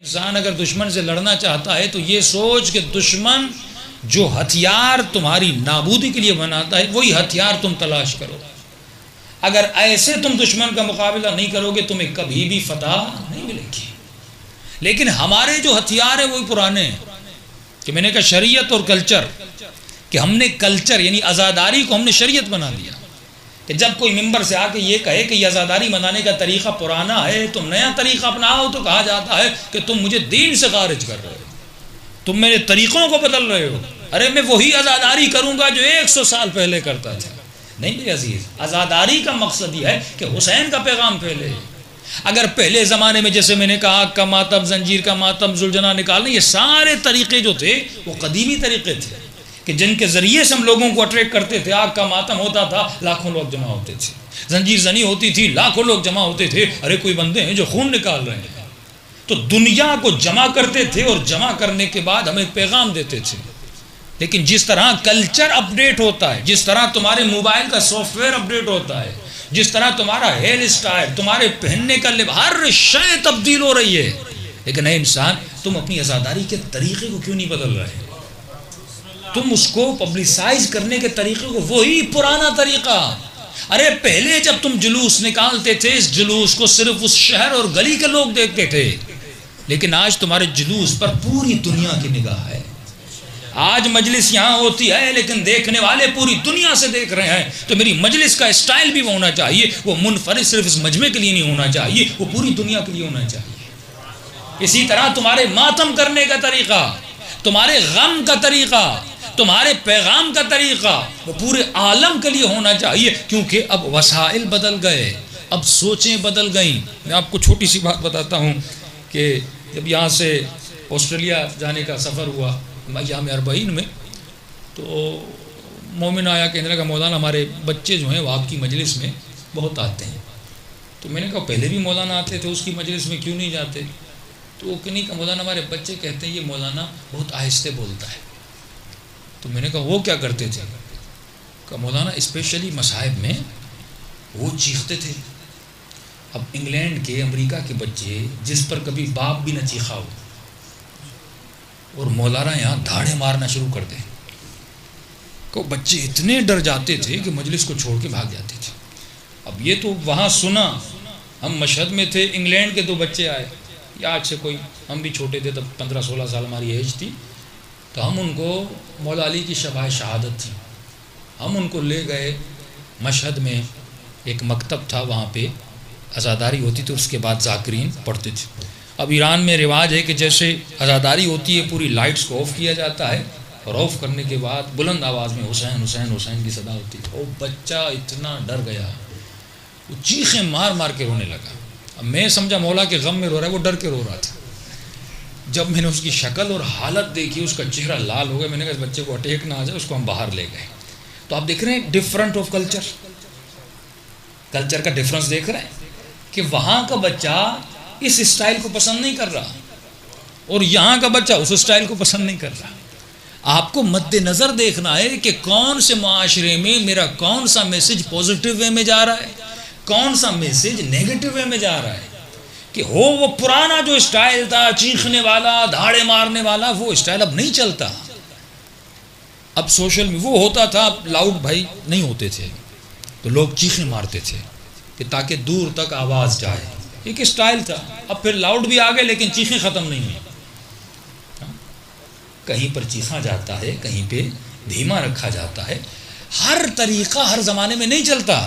انسان اگر دشمن سے لڑنا چاہتا ہے تو یہ سوچ کہ دشمن جو ہتھیار تمہاری نابودی کے لیے بناتا ہے وہی ہتھیار تم تلاش کرو. اگر ایسے تم دشمن کا مقابلہ نہیں کرو گے تمہیں کبھی بھی فتح نہیں ملے گی. لیکن ہمارے جو ہتھیار ہیں وہی پرانے ہیں کہ میں نے کہا شریعت اور کلچر، کہ ہم نے کلچر یعنی عزاداری کو ہم نے شریعت بنا دیا کہ جب کوئی ممبر سے آ کے یہ کہے کہ یہ عزاداری منانے کا طریقہ پرانا ہے، تم نیا طریقہ اپناؤ، تو کہا جاتا ہے کہ تم مجھے دین سے خارج کر رہے ہو، تم میرے طریقوں کو بدل رہے ہو. ارے میں وہی عزاداری کروں گا جو 100 سال پہلے کرتا تھا. نہیں میرے عزیز، عزاداری کا مقصد یہ ہے کہ حسین کا پیغام پھیلے. اگر پہلے زمانے میں جیسے میں نے کہا آگ کا ماتم، زنجیر کا ماتم، زلجنا نکالنے، یہ سارے طریقے جو تھے وہ قدیمی طریقے تھے کہ جن کے ذریعے سے ہم لوگوں کو اٹریکٹ کرتے تھے. آگ کا ماتم ہوتا تھا، لاکھوں لوگ جمع ہوتے تھے. زنجیر زنی ہوتی تھی، لاکھوں لوگ جمع ہوتے تھے. ارے کوئی بندے ہیں جو خون نکال رہے ہیں. تو دنیا کو جمع کرتے تھے اور جمع کرنے کے بعد ہمیں پیغام دیتے تھے. لیکن جس طرح کلچر اپڈیٹ ہوتا ہے، جس طرح تمہارے موبائل کا سافٹ ویئر اپڈیٹ ہوتا ہے، جس طرح تمہارا ہیئر اسٹائل، تمہارے پہننے کا لباس، ہر شے تبدیل ہو رہی ہے. لیکن اے انسان، تم اپنی عزاداری کے طریقے کو کیوں نہیں بدل رہے؟ تم اس کو پبلسائز کرنے کے طریقے کو وہی پرانا طریقہ. ارے پہلے جب تم جلوس نکالتے تھے، اس جلوس کو صرف اس شہر اور گلی کے لوگ دیکھتے تھے. لیکن آج تمہارے جلوس پر پوری دنیا کی نگاہ ہے. آج مجلس یہاں ہوتی ہے لیکن دیکھنے والے پوری دنیا سے دیکھ رہے ہیں. تو میری مجلس کا اسٹائل بھی ہونا چاہیے، وہ منفرد صرف اس مجمع کے لیے نہیں ہونا چاہیے، وہ پوری دنیا کے لیے ہونا چاہیے. اسی طرح تمہارے ماتم کرنے کا طریقہ، تمہارے غم کا طریقہ، تمہارے پیغام کا طریقہ وہ پورے عالم کے لیے ہونا چاہیے. کیونکہ اب وسائل بدل گئے، اب سوچیں بدل گئیں. میں آپ کو چھوٹی سی بات بتاتا ہوں کہ جب یہاں سے آسٹریلیا جانے کا سفر ہوا ایام اربعین میں، تو مومن آیا کہنے لگا مولانا ہمارے بچے جو ہیں وہ آپ کی مجلس میں بہت آتے ہیں. تو میں نے کہا پہلے بھی مولانا آتے تھے، اس کی مجلس میں کیوں نہیں جاتے؟ تو وہ نہیں کہا مولانا ہمارے بچے کہتے ہیں یہ مولانا بہت آہستہ بولتا ہے. تو میں نے کہا وہ کیا کرتے تھے؟ کہ مولانا اسپیشلی مصاحب میں وہ چیختے تھے. اب انگلینڈ کے، امریکہ کے بچے جس پر کبھی باپ بھی نہ چیخا ہو، اور مولانا یہاں دھاڑے مارنا شروع کر دیں، کہ بچے اتنے ڈر جاتے تھے کہ مجلس کو چھوڑ کے بھاگ جاتے تھے. اب یہ تو وہاں سنا، ہم مشہد میں تھے، انگلینڈ کے 2 بچے آئے، یا آج سے کوئی، ہم بھی چھوٹے تھے تب 15-16 سال ہماری ایج تھی. تو ہم ان کو مولا علی کی شبہ شہادت تھی، ہم ان کو لے گئے مشہد میں. ایک مکتب تھا، وہاں پہ عزاداری ہوتی تھی، اس کے بعد ذاکرین پڑھتے تھے. اب ایران میں رواج ہے کہ جیسے عزاداری ہوتی ہے پوری لائٹس کو آف کیا جاتا ہے، اور آف کرنے کے بعد بلند آواز میں حسین حسین حسین کی صدا ہوتی ہے. وہ بچہ اتنا ڈر گیا، وہ چیخیں مار مار کے رونے لگا. اب میں سمجھا مولا کے غم میں رو رہا ہے، وہ ڈر کے رو رہا تھا. جب میں نے اس کی شکل اور حالت دیکھی، اس کا چہرہ لال ہو گیا. میں نے کہا اس بچے کو اٹیک نہ آ جائے، اس کو ہم باہر لے گئے. تو آپ دیکھ رہے ہیں ڈفرنٹ آف کلچر کا ڈفرنس دیکھ رہے ہیں کہ وہاں کا بچہ اس اسٹائل کو پسند نہیں کر رہا اور یہاں کا بچہ اس اسٹائل کو پسند نہیں کر رہا. آپ کو مد نظر دیکھنا ہے کہ کون سے معاشرے میں میرا کون سا میسج پازیٹیو وے میں جا رہا ہے، کون سا میسج نیگیٹو وے میں جا رہا ہے. کہ ہو وہ پرانا جو اسٹائل تھا، چیخنے والا، دھاڑے مارنے والا، وہ اسٹائل اب نہیں چلتا. اب سوشل میں وہ ہوتا تھا، اب لاؤڈ بھائی نہیں ہوتے تھے تو لوگ چیخیں مارتے تھے کہ تاکہ دور تک آواز جائے. ایک اسٹائل تھا. اب پھر لاؤڈ بھی آ گئے لیکن چیخیں ختم نہیں ہوئی. کہیں پر چیخا جاتا ہے، کہیں پہ دھیما رکھا جاتا ہے. ہر طریقہ ہر زمانے میں نہیں چلتا.